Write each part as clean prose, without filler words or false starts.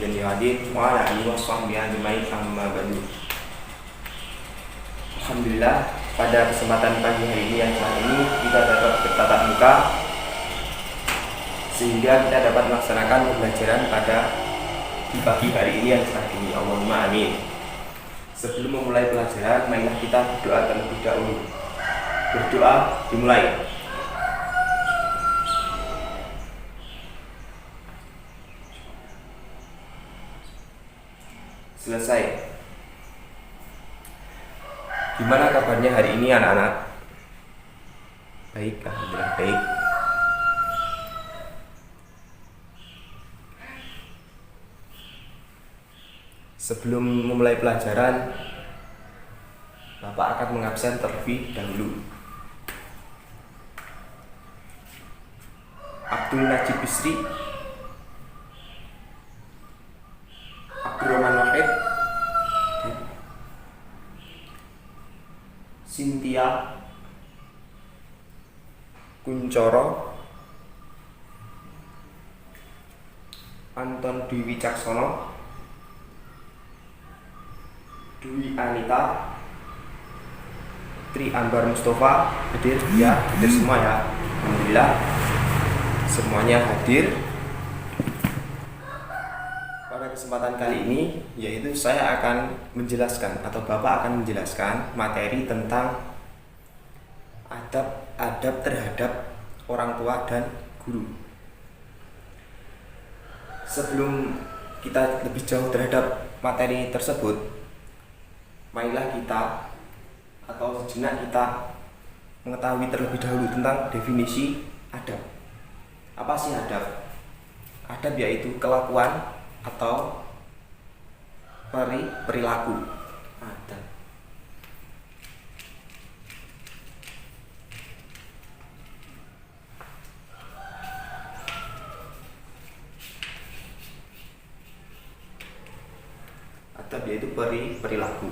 bin Hadid wa ala alihi wa sahbihi ajma'in amma ba'du. Alhamdulillah, pada kesempatan pagi hari ini yang cerah ini kita dapat bertatap muka sehingga kita dapat melaksanakan pembelajaran pada di pagi hari ini yang cerah ini. Allahumma amin. Sebelum memulai pelajaran, marilah kita berdoa terlebih dahulu. Berdoa dimulai. Selesai. Gimana kabarnya hari ini anak-anak? Baik, alhamdulillah baik. Sebelum memulai pelajaran, Bapak akan mengabsen terlebih dahulu. Abdul Najib Bisri, Abdurrahman Wahid, Cynthia Kuncoro, Anton Dwi Wicaksono, Dwi Anita, Tri Ambar Mustafa hadir ya, hadir semua ya. Alhamdulillah semuanya hadir. Pada kesempatan kali ini yaitu saya akan menjelaskan atau Bapak akan menjelaskan materi tentang adab terhadap orang tua dan guru. Sebelum kita lebih jauh terhadap materi tersebut, marilah kita atau sejenak kita mengetahui terlebih dahulu tentang definisi adab. Apa sih adab? Adab yaitu kelakuan atau perilaku. Adab. Adab yaitu perilaku.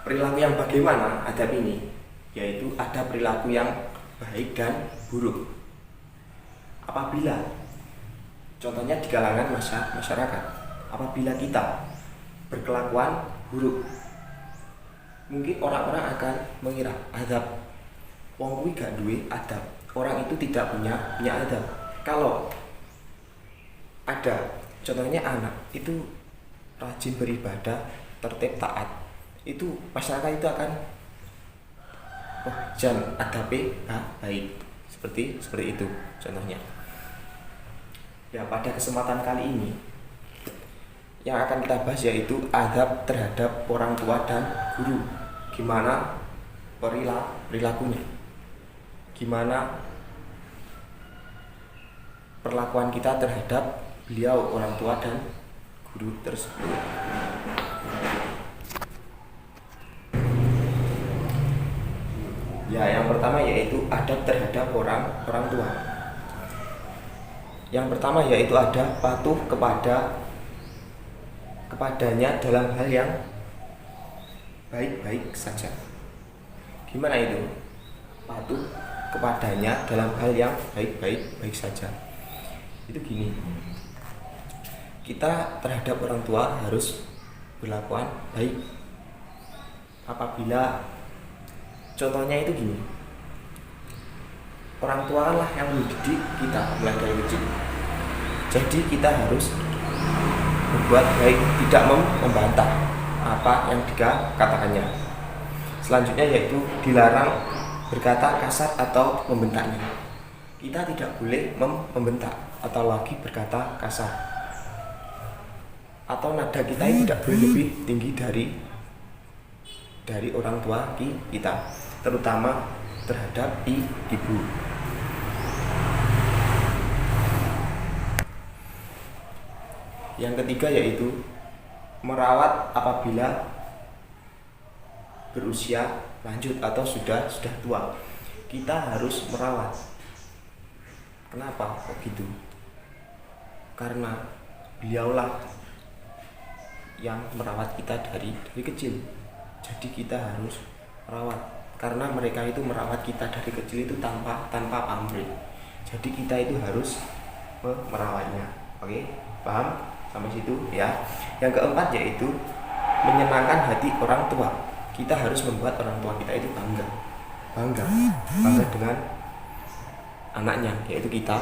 Perilaku yang bagaimana adab ini? Yaitu ada perilaku yang baik dan buruk. Apabila contohnya di kalangan masyarakat, apabila kita berkelakuan buruk, mungkin orang-orang akan mengira adab wong kuwi gak duwe adab, orang itu tidak punya adab. Kalau ada contohnya anak itu rajin beribadah, tertib taat, itu masyarakat itu akan jan adabe baik, seperti itu contohnya. Ya, pada kesempatan kali ini yang akan kita bahas yaitu adab terhadap orang tua dan guru. Gimana perilakunya, gimana perlakuan kita terhadap beliau orang tua dan guru tersebut. Ya, yang pertama yaitu adab terhadap orang tua. Yang pertama yaitu ada patuh kepadanya dalam hal yang baik-baik saja. Gimana itu? Patuh kepadanya dalam hal yang baik-baik saja. Itu gini. Kita terhadap orang tua harus berlakuan baik. Apabila contohnya itu gini, orang tua lah yang mendidik kita mulai dari kecil. Jadi kita harus berbuat baik, tidak membantah apa yang dikatakannya. Selanjutnya yaitu dilarang berkata kasar atau membentaknya. Kita tidak boleh membentak atau lagi berkata kasar. Atau nada kita tidak boleh lebih tinggi dari orang tua kita, terutama terhadap ibu. Yang ketiga yaitu merawat apabila berusia lanjut atau sudah tua. Kita harus merawat. Kenapa kok gitu? Karena beliaulah yang merawat kita dari kecil. Jadi kita harus merawat, karena mereka itu merawat kita dari kecil itu tanpa pamrih. Jadi kita itu harus merawatnya. Oke, paham sampai situ ya. Yang keempat yaitu menyenangkan hati orang tua. Kita harus membuat orang tua kita itu bangga dengan anaknya, yaitu kita.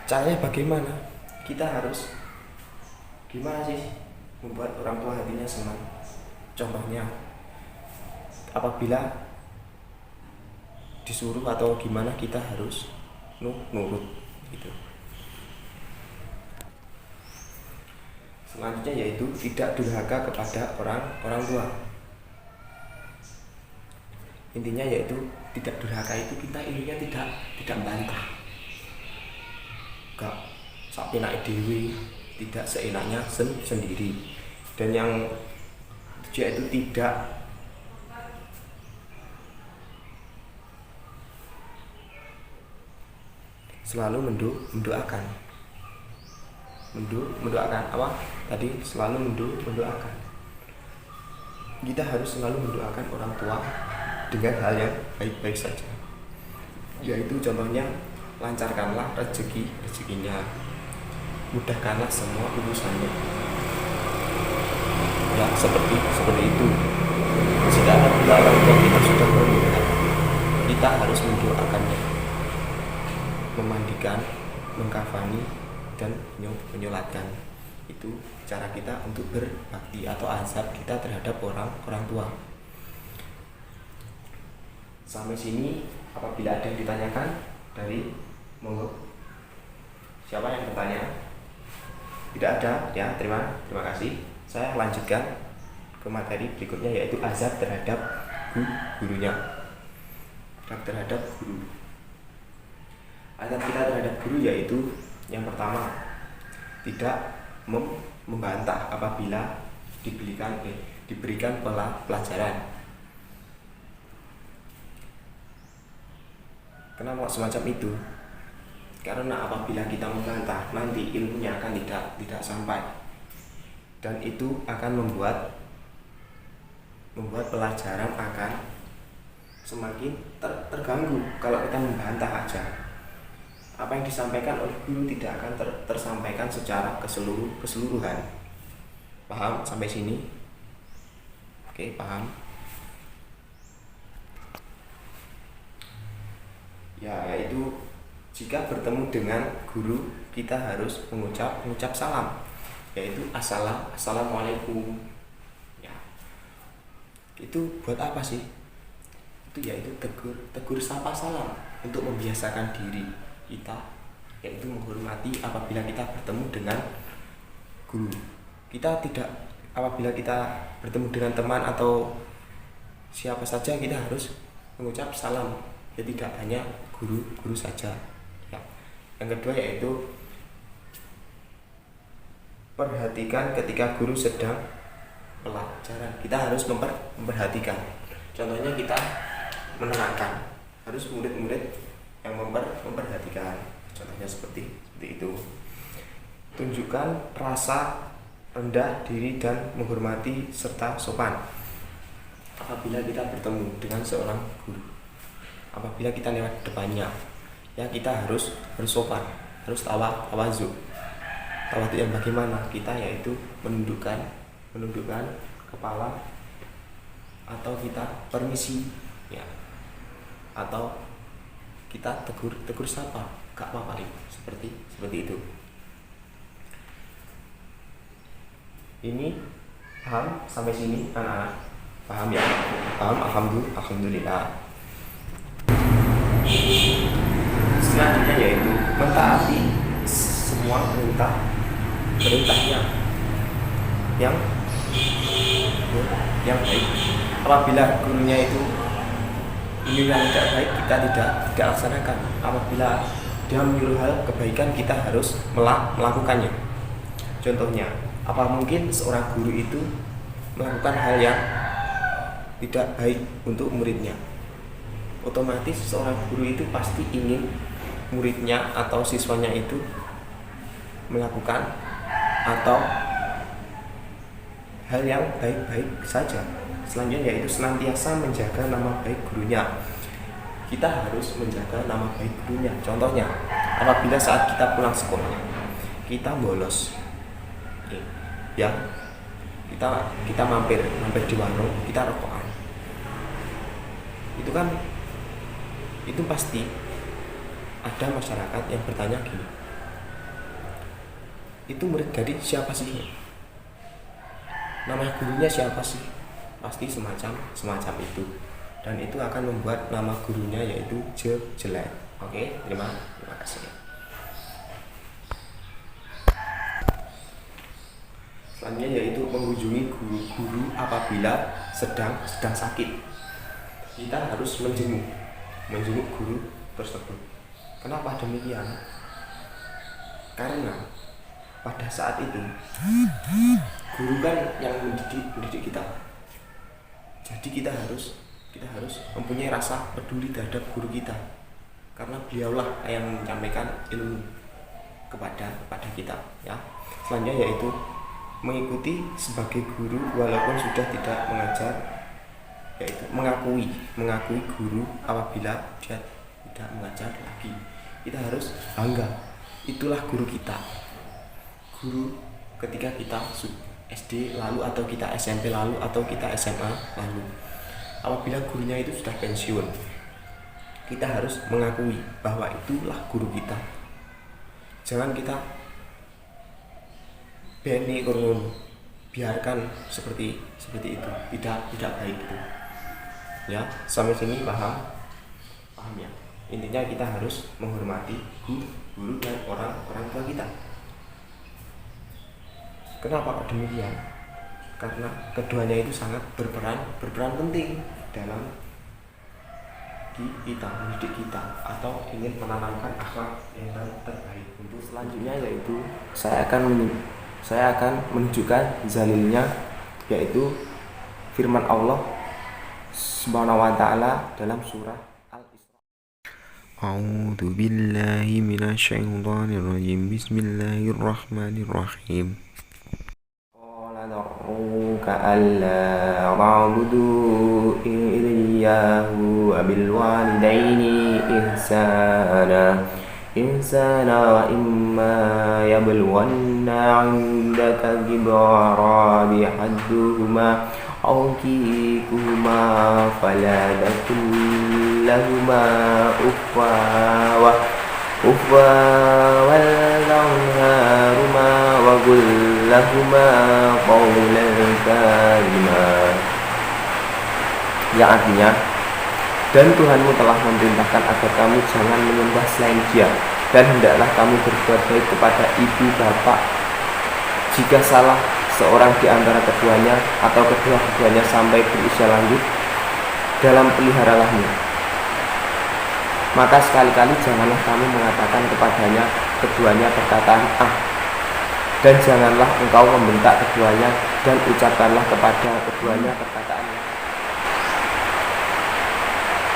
Caranya bagaimana? Kita harus gimana sih membuat orang tua hatinya senang? Contohnya, apabila disuruh atau gimana, kita harus nurut gitu. Selanjutnya yaitu tidak durhaka kepada orang tua. Intinya yaitu tidak durhaka itu kita intinya tidak membantah, gak sak penake dhewe, tidak seenaknya sendiri. Dan yang ketiga itu tidak selalu mendoakan apa tadi, selalu mendoakan. Kita harus selalu mendoakan orang tua dengan hal yang baik-baik saja, yaitu contohnya lancarkanlah rezekinya, mudahkanlah semua urusannya ya, seperti itu. Jika orang tua kita sudah meninggal, kita harus mendoakannya, memandikan, mengkafani, dan menyolatkan. Itu cara kita untuk berbakti atau azab kita terhadap orang tua. Sampai sini apabila ada yang ditanyakan dari monggo. Siapa yang bertanya? Tidak ada ya, terima kasih. Saya lanjutkan ke materi berikutnya, yaitu azab terhadap gurunya. Terhadap guru. Azab kita terhadap guru yaitu yang pertama, tidak membantah apabila diberikan pelajaran. Kenapa semacam itu? Karena apabila kita membantah, nanti ilmunya akan tidak sampai, dan itu akan membuat pelajaran akan semakin terganggu. Kalau kita membantah aja, apa yang disampaikan oleh guru tidak akan tersampaikan secara keseluruhan. Paham sampai sini? Oke, paham. Ya, yaitu jika bertemu dengan guru, kita harus mengucap salam, yaitu assalamualaikum. Ya. Itu buat apa sih? Itu yaitu tegur sapa salam, untuk membiasakan diri kita, yaitu menghormati apabila kita bertemu dengan guru. Kita tidak, apabila kita bertemu dengan teman atau siapa saja, kita harus mengucap salam, ya tidak hanya guru saja ya. Yang kedua yaitu perhatikan ketika guru sedang pelajaran. Kita harus memperhatikan. Contohnya kita menenangkan, harus murid-murid yang memperhatikan. Contohnya seperti itu. Tunjukkan rasa rendah diri dan menghormati serta sopan apabila kita bertemu dengan seorang guru. Apabila kita lewat depannya, ya kita harus sopan, harus tawadhu. Tawadhu yang bagaimana? Kita yaitu menundukkan kepala, atau kita permisi ya, atau kita tegur sapa, gak apa-apa itu, seperti itu. Ini paham sampai sini anak-anak? Paham ya? Paham, alhamdulillah. Selanjutnya yaitu mentaati semua perintahnya yang baik. Apabila gurunya itu ini yang tidak baik, kita tidak laksanakan. Apabila dia menyuruh hal kebaikan, kita harus melakukannya. Contohnya, apa mungkin seorang guru itu melakukan hal yang tidak baik untuk muridnya? Otomatis seorang guru itu pasti ingin muridnya atau siswanya itu melakukan atau hal yang baik-baik saja. Selanjutnya yaitu senantiasa menjaga nama baik gurunya. Kita harus menjaga nama baik gurunya. Contohnya, Apabila saat kita pulang sekolah kita bolos, ya kita mampir di warung, kita rokokan, itu kan itu pasti ada masyarakat yang bertanya gini, itu murid gadis siapa sih, nama gurunya siapa sih, pasti semacam itu, dan itu akan membuat nama gurunya yaitu jelek. Oke, terima kasih. Selanjutnya yaitu mengunjungi guru apabila sedang sakit. Kita harus menjenguk guru tersebut. Kenapa demikian? Karena pada saat itu guru kan yang mendidik kita. Jadi kita harus mempunyai rasa peduli terhadap guru kita. Karena beliaulah yang menyampaikan ilmu kepada kita, ya. Selanjutnya yaitu mengikuti sebagai guru walaupun sudah tidak mengajar, yaitu mengakui guru apabila dia tidak mengajar lagi. Kita harus bangga, itulah guru kita. Guru ketika kita SD lalu, atau kita SMP lalu, atau kita SMA lalu, apabila gurunya itu sudah pensiun, kita harus mengakui bahwa itulah guru kita. Jangan kita beni kurun, biarkan seperti itu, tidak baik itu, ya. Sampai sini paham ya. Intinya kita harus menghormati guru dan orang tua kita. Kenapa kok demikian? Karena keduanya itu sangat berperan penting dalam kita, mendidik kita, atau ingin menanamkan akhlak yang terbaik. Untuk selanjutnya yaitu saya akan menunjukkan zalilnya, yaitu firman Allah Subhanahu wa ta'ala dalam surah Al-Isra. A'udzu billahi minasyaitonir rajim. Bismillahirrahmanirrahim. Qala da'uka alla ta'budu iyyahu wa bil walidaini ihsana wa imma yablughanna 'indaka kibara ahaduhuma aw kilahuma fala taqul lahumā uffa walghamhuma wa qul lahumā qawlan karīmā. Yang artinya, dan Tuhanmu telah memerintahkan agar kamu jangan menyembah selain Dia, dan hendaklah kamu berbuat baik kepada ibu bapak. Jika salah seorang di antara keduanya atau kedua-keduanya sampai berusia lanjut, dalam peliharalahnya, maka sekali-kali janganlah kamu mengatakan keduanya perkataan dan janganlah engkau membentak keduanya, dan ucapkanlah kepada keduanya perkataan.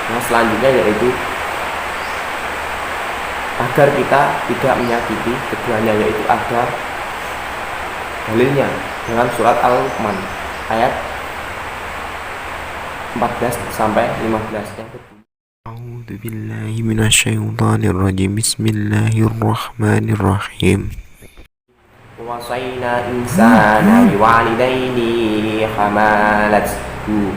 Nah, selanjutnya yaitu agar kita tidak menyakiti keduanya, yaitu ada dalilnya dalam surat Al-Luqman ayat 14 sampai 15 yang berbunyi, A'udzu billahi minasyaitonir rajim. Bismillahirrahmanirrahim. Wasaina insana biwalidayni hamalathu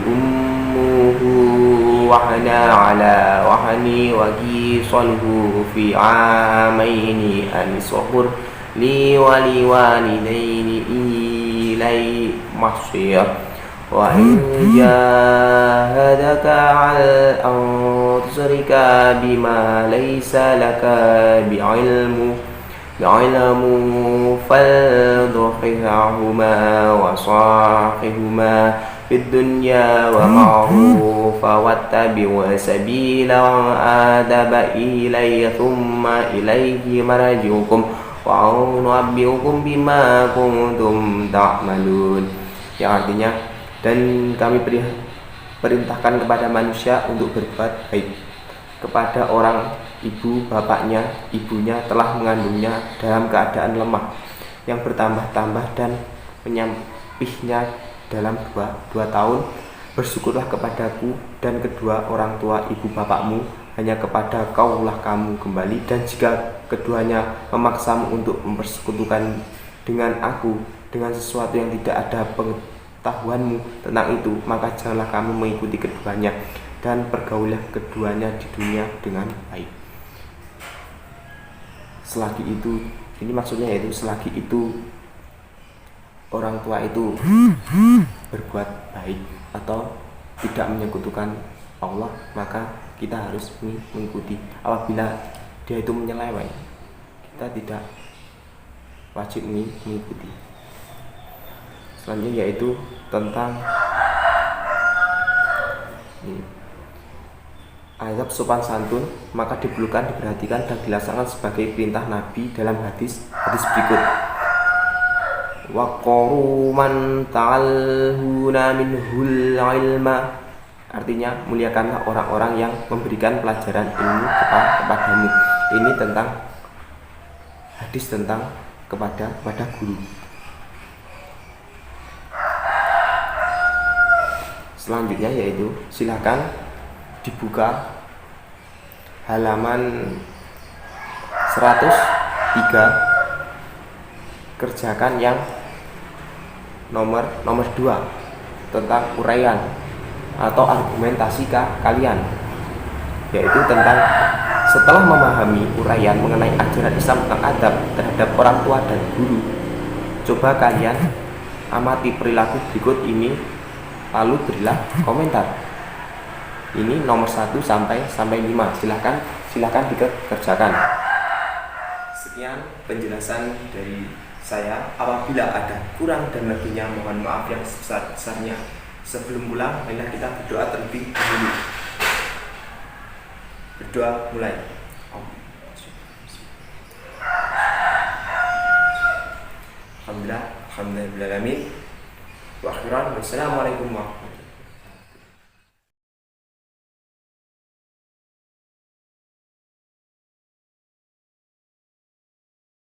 wahna ala wahni wa qisaluhu fi amaini an suhur li wali walidaini ilai masir wa in jahadaka al an tusrika bima laysa laka bi'ilmu faldhihahuma wa sahihuma fid dunya wa ma'rufa wattabi' sabila adaba ilayya thumma ilayhi marji'ukum wa unabbi'ukum bima kuntum ta'malun. Yang artinya, dan kami perintahkan kepada manusia untuk berbuat baik kepada orang ibu bapaknya, ibunya telah mengandungnya dalam keadaan lemah yang bertambah-tambah dan menyampihnya dalam 2 tahun. Bersyukurlah kepadaku dan kedua orang tua ibu bapakmu hanya kepada kaulah kamu kembali, dan jika keduanya memaksamu untuk mempersekutukan dengan aku dengan sesuatu yang tidak ada pengetahuanmu tentang itu, maka janganlah kamu mengikuti keduanya, dan pergaulilah keduanya di dunia dengan baik. Selagi itu, ini maksudnya yaitu selagi itu orang tua itu berbuat baik atau tidak menyekutukan Allah, maka kita harus mengikuti. Apabila dia itu menyeleweng, kita tidak wajib mengikuti. Selanjutnya yaitu tentang adab sopan santun, maka diperlukan, diperhatikan, dan dilaksanakan sebagai perintah Nabi dalam hadis berikut. Waqaru man ta'alhuna minhul ilma, artinya muliakanlah orang-orang yang memberikan pelajaran ilmu kepadamu. Ini tentang hadis tentang kepada guru. Selanjutnya yaitu silakan dibuka halaman 103, kerjakan yang nomor 2 tentang uraian atau argumentasi kalian, yaitu tentang setelah memahami uraian mengenai ajaran Islam tentang adab terhadap orang tua dan guru, coba kalian amati perilaku berikut ini lalu berilah komentar. Ini nomor 1 sampai 5. Silahkan dikerjakan. Sekian penjelasan dari saya. Apabila ada kurang dan lebihnya, mohon maaf yang sebesar-besarnya. Sebelum pulang, marilah kita berdoa terlebih dahulu. Berdoa mulai. Alhamdulillah, alhamdulillahirabbil alamin. Wa akhiran, wassalamualaikum warahmatullahi wabarakatuh.